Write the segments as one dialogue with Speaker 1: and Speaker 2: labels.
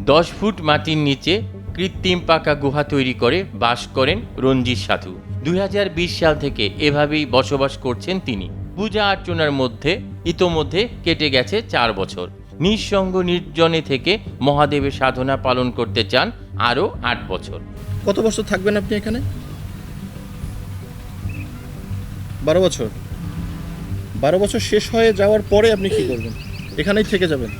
Speaker 1: 10 foot মাটির নিচে কৃত্রিম পাকা গুহা তৈরি করে বাস করেন রঞ্জিত সাধু। 2020 সাল থেকে এভাবেই বসবাস করছেন তিনি। পূজা অর্চনার মধ্যে ইতোমধ্যে কেটে গেছে 4 বছর। নিঃসঙ্গ নির্জনে থেকে মহাদেবের সাধনা পালন করতে চান আরও 8 বছর।
Speaker 2: কত বছর থাকবেন আপনি এখানে? 12 বছর। 12 বছর শেষ হয়ে যাওয়ার পরে আপনি কি করবেন? এখানেই থেকে যাবেন?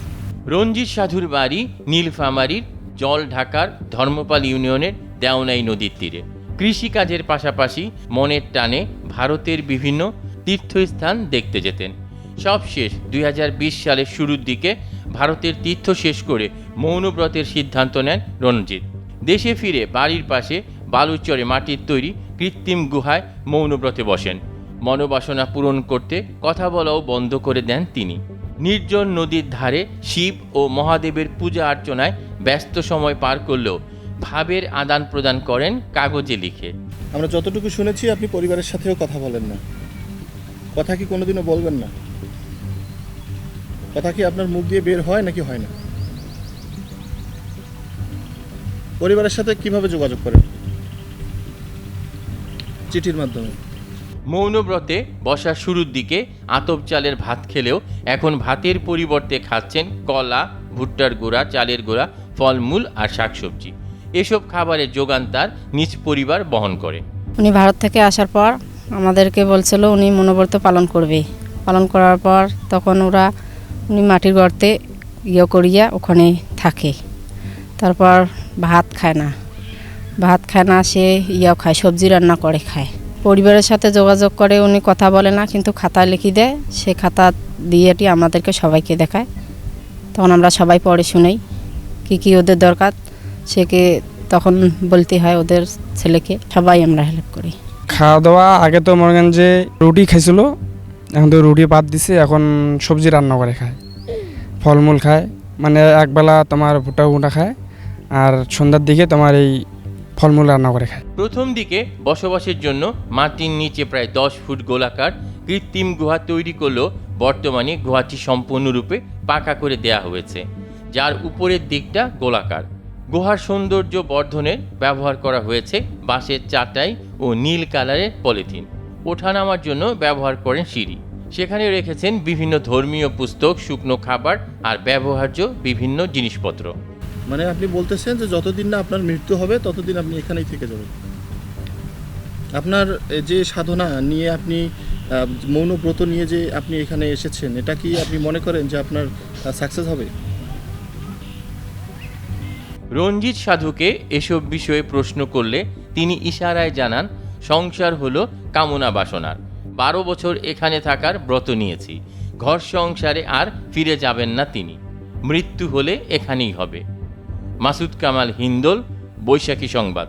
Speaker 1: রঞ্জিত সাধুর বাড়ি নীলফামারীর জল ঢাকার ধর্মপাল ইউনিয়নের দেওনাই নদীর তীরে। কৃষিকাজের পাশাপাশি মনের টানে ভারতের বিভিন্ন তীর্থস্থান দেখতে যেতেন। সবশেষ 2020 সালের শুরুর দিকে ভারতের তীর্থ শেষ করে মৌনব্রতের সিদ্ধান্ত নেন রঞ্জিত। দেশে ফিরে বাড়ির পাশে বালুচরে মাটির তৈরি কৃত্রিম গুহায় মৌনব্রতে বসেন। মনোবাসনা পূরণ করতে কথা বলাও বন্ধ করে দেন তিনি। নির্জন নদীর ধারে শিব ও মহাদেবের পূজা অর্চনায় ব্যস্ত সময় পার করলেও ভাবের আদান প্রদান করেন কাগজে লিখে।
Speaker 2: আমরা যতটুকু শুনেছি আপনি পরিবারের সাথেও কথা বলেন না। কথা কি কোনোদিনও বলবেন না? কথা কি আপনার মুখ দিয়ে বের হয় নাকি হয় না? পরিবারের সাথে কিভাবে যোগাযোগ করেন? চিঠির মাধ্যমে।
Speaker 1: মৌনব্রতে বসার শুরুর দিকে আতপ চালের ভাত খেলেও এখন ভাতের পরিবর্তে খাচ্ছেন কলা, ভুট্টার গুঁড়া, চালের গুঁড়া, ফলমূল আর শাকসবজি। এসব খাবারের যোগান তার নিজ পরিবার বহন করে।
Speaker 3: উনি ভারত থেকে আসার পর আমাদেরকে বলছিল উনি মৌনব্রত পালন করবে। পালন করার পর তখন উনি মাটির গর্তে করিয়া ওখানে থাকে। তারপর ভাত খায় না, সে খায়, সবজি রান্না করে খায়। পরিবারের সাথে যোগাযোগ করে, উনি কথা বলে না, কিন্তু খাতায় লিখে দেয়। সে খাতা দিয়েটি আমাদেরকে সবাইকে দেখায়। তখন আমরা সবাই পড়ে শুনেই কী ওদের দরকার, সেকে তখন বলতে হয় ওদের ছেলেকে। সবাই আমরা হেল্প করি।
Speaker 4: খাওয়া দাওয়া আগে তো মনে করেন যে রুটি খাইছিল, এখন তো রুটি বাদ দিছে, এখন সবজি রান্না করে খায়, ফলমূল খায়। মানে একবেলা তোমার ভুট্টা খায়, আর সন্ধ্যার দিকে তোমার এই ফলমূল রান্না করে খায়।
Speaker 1: প্রথম দিকে বসবাসের জন্য মাটির নিচে প্রায় 10 ফুট গোলাকার কৃত্রিম গুহা তৈরি করলেও বর্তমানে গুহাটি সম্পূর্ণরূপে পাকা করে দেয়া হয়েছে, যার উপরের দিকটা গোলাকার। গুহার সৌন্দর্য বর্ধনে ব্যবহার করা হয়েছে বাঁশের চাটাই ও নীল কালারের পলিথিন। ওঠানামার জন্য ব্যবহার করেন সিঁড়ি। সেখানে রেখেছেন বিভিন্ন ধর্মীয় পুস্তক, শুকনো খাবার আর ব্যবহার্য বিভিন্ন জিনিসপত্র।
Speaker 2: মানে আপনি বলতেছেন যে যতদিন না আপনার মৃত্যু হবে ততদিন আপনি এখানেই থেকে যাবেন? আপনার যে সাধনা নিয়ে আপনি মৌনব্রত নিয়ে যে আপনি এখানে এসেছেন, এটা কি আপনি মনে করেন যে আপনার সাকসেস হবে?
Speaker 1: রঞ্জিত সাধুকে এসব বিষয়ে প্রশ্ন করলে তিনি ইশারায় জানান, সংসার হলো কামনা বাসনার। 12 বছর এখানে থাকার ব্রত নিয়েছি। ঘর সংসারে আর ফিরে যাবেন না তিনি। মৃত্যু হলে এখানেই হবে। মাসুদ কামাল হিন্দল, বৈশাখী সংবাদ।